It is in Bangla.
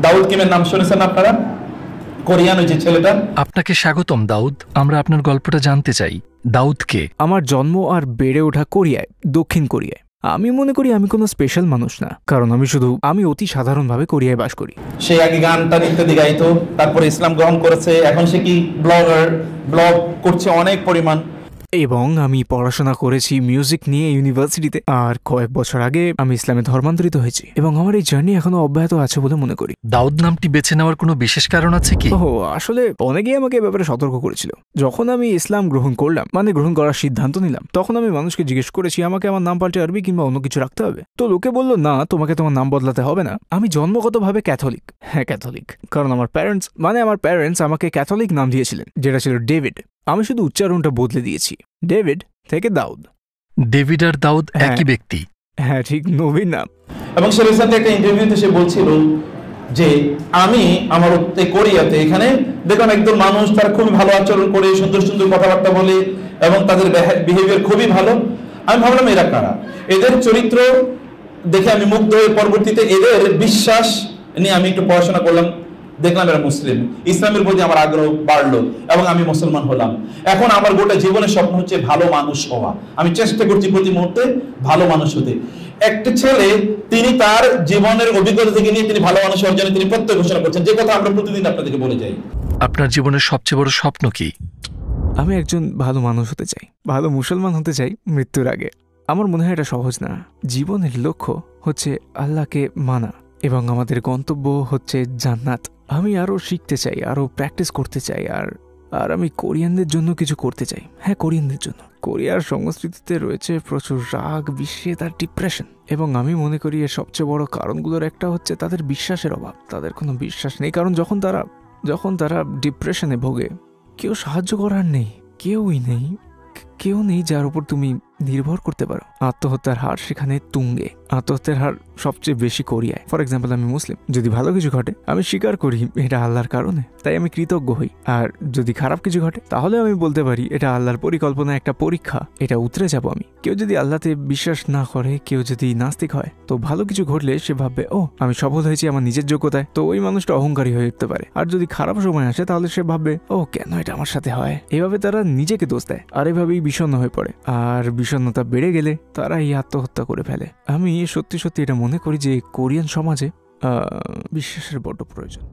দাউদ কিমের নাম শুনেছেন আপনারা? কোরিয়ান ওই যে ছেলেটা। আপনাকে স্বাগতম দাউদ, আমরা আপনার গল্পটা জানতে চাই। দাউদ কে? আমার জন্ম আর বেড়ে ওঠা কোরিয়ায়, দক্ষিণ কোরিয়ায়। আমি মনে করি আমি কোনো স্পেশাল মানুষ না, কারণ আমি অতি সাধারণভাবে কোরিয়ায় বাস করি। সে আগে গানটা ইত্যাদি গাইতো, তারপরে ইসলাম গ্রহণ করেছে, এখন সে কি ব্লগ করছে অনেক পরিমাণ। এবং আমি পড়াশোনা করেছি মিউজিক নিয়ে ইউনিভার্সিটিতে, আর কয়েক বছর আগে আমি ইসলামে ধর্মান্তরিত হয়েছি, এবং আমার এই জার্নি এখনো অব্যাহত আছে বলে মনে করি। দাউদ নামটি বেছে নেওয়ার কোনো বিশেষ কারণ আছে কি? আসলে অনেকেই আমাকে এ ব্যাপারে সতর্ক করেছিল। যখন আমি ইসলাম গ্রহণ করলাম, মানে গ্রহণ করার সিদ্ধান্ত নিলাম, তখন আমি মানুষকে জিজ্ঞেস করেছি আমাকে আমার নাম পাল্টে আরবি কিংবা অন্য কিছু রাখতে হবে। তো লোকে বলল না, তোমাকে তোমার নাম বদলাতে হবে না। আমি জন্মগতভাবে ক্যাথলিক। হ্যাঁ, ক্যাথলিক, কারণ আমার প্যারেন্টস আমাকে ক্যাথলিক নাম দিয়েছিলেন, যেটা ছিল ডেভিড। আমি শুধু উচ্চারণটা বদলে দিয়েছি, ডেভিড থেকে দাউদ। ডেভিড আর দাউদ একই ব্যক্তি? হ্যাঁ, ঠিক, নবীর নাম। এবং সে রিসেন্টলি একটা ইন্টারভিউতে সে বলছিল যে আমি আমার কোরিয়াতে এখানে দেখলাম একদম মানুষ তারা খুবই ভালো আচরণ করে, সুন্দর সুন্দর কথাবার্তা বলে, এবং তাদের বিহেভিয়ার খুবই ভালো। আমি ভাবলাম এরা কারা, এদের চরিত্র দেখে আমি মুগ্ধ হয়ে পরবর্তীতে এদের বিশ্বাস নিয়ে আমি একটু পড়াশোনা করলাম, দেখলাম এরা মুসলিম। ইসলামের প্রতি আমার আগ্রহ বাড়লো এবং আমি মুসলমান হলাম। এখন আমার গোটা জীবনের স্বপ্ন হচ্ছে ভালো মানুষ হওয়া। আমি চেষ্টা করছি প্রতি মুহূর্তে ভালো মানুষ হতে। একটা ছেলে তিনি তার জীবনের অভিজ্ঞতা থেকে নিয়ে তিনি ভালো মানুষ হওয়ার জন্য তিনি প্রত্যয় ঘোষণা করছেন, যে কথা আমরা প্রতিদিন আপনাদেরকে বলে যাই। আপনার জীবনের সবচেয়ে বড় স্বপ্ন কি? আমি একজন ভালো মানুষ হতে চাই, ভালো মুসলমান হতে চাই মৃত্যুর আগে। আমার মনে হয় এটা সহজ না। জীবনের লক্ষ্য হচ্ছে আল্লাহকে মানা, এবং আমাদের গন্তব্য হচ্ছে জান্নাত। আমি আরো শিখতে চাই, আরো প্র্যাকটিস করতে চাই, আর আমি কোরিয়ানদের জন্য কিছু করতে চাই। হ্যাঁ, কোরিয়ানদের জন্য। কোরিয়ার সংস্কৃতিতে রয়েছে প্রচুর রাগ, বিস্মিত আর ডিপ্রেশন, এবং আমি মনে করি এর সবচেয়ে বড় কারণগুলোর একটা হচ্ছে তাদের বিশ্বাসের অভাব। তাদের কোনো বিশ্বাস নেই, কারণ যখন তারা ডিপ্রেশনে ভোগে, কেউ সাহায্য করার নেই, কেউ নেই যার উপর তুমি নির্ভর করতে পারো। আত্মহত্যার হার সেখানে তুঙ্গে। আত্মহত্যার হার সবচেয়ে বেশি কোরিয়ায়। ফর এক্সাম্পল, আমি মুসলিম, যদি ভালো কিছু ঘটে আমি স্বীকার করি এটা আল্লাহর কারণে, তাই আমি কৃতজ্ঞ হই। আর যদি খারাপ কিছু ঘটে তাহলে আমি বলতে পারি এটা আল্লাহর পরিকল্পনা, একটা পরীক্ষা, এটা উতরে যাবো আমি। কেউ যদি আল্লাহতে বিশ্বাস না করে, কেউ যদি নাস্তিক হয়, তো ভালো কিছু ঘটলে সে ভাববে ও আমি সফল হয়েছি আমার নিজের যোগ্যতায়, তো ওই মানুষটা অহংকারী হয়ে উঠতে পারে। আর যদি খারাপ সময় আসে তাহলে সে ভাববে ও কেন এটা আমার সাথে হয়। এভাবে তারা নিজেকে দোষ দেয়, আর এভাবেই বিষণ্ণ হয়ে পড়ে। আর বিষণ্ণতা বেড়ে গেলে তারা এই আত্মহত্যা করে ফেলে। আমি সত্যি সত্যি এটা মনে করি যে কোরিয়ান সমাজে বিশ্বাসের বড্ড প্রয়োজন।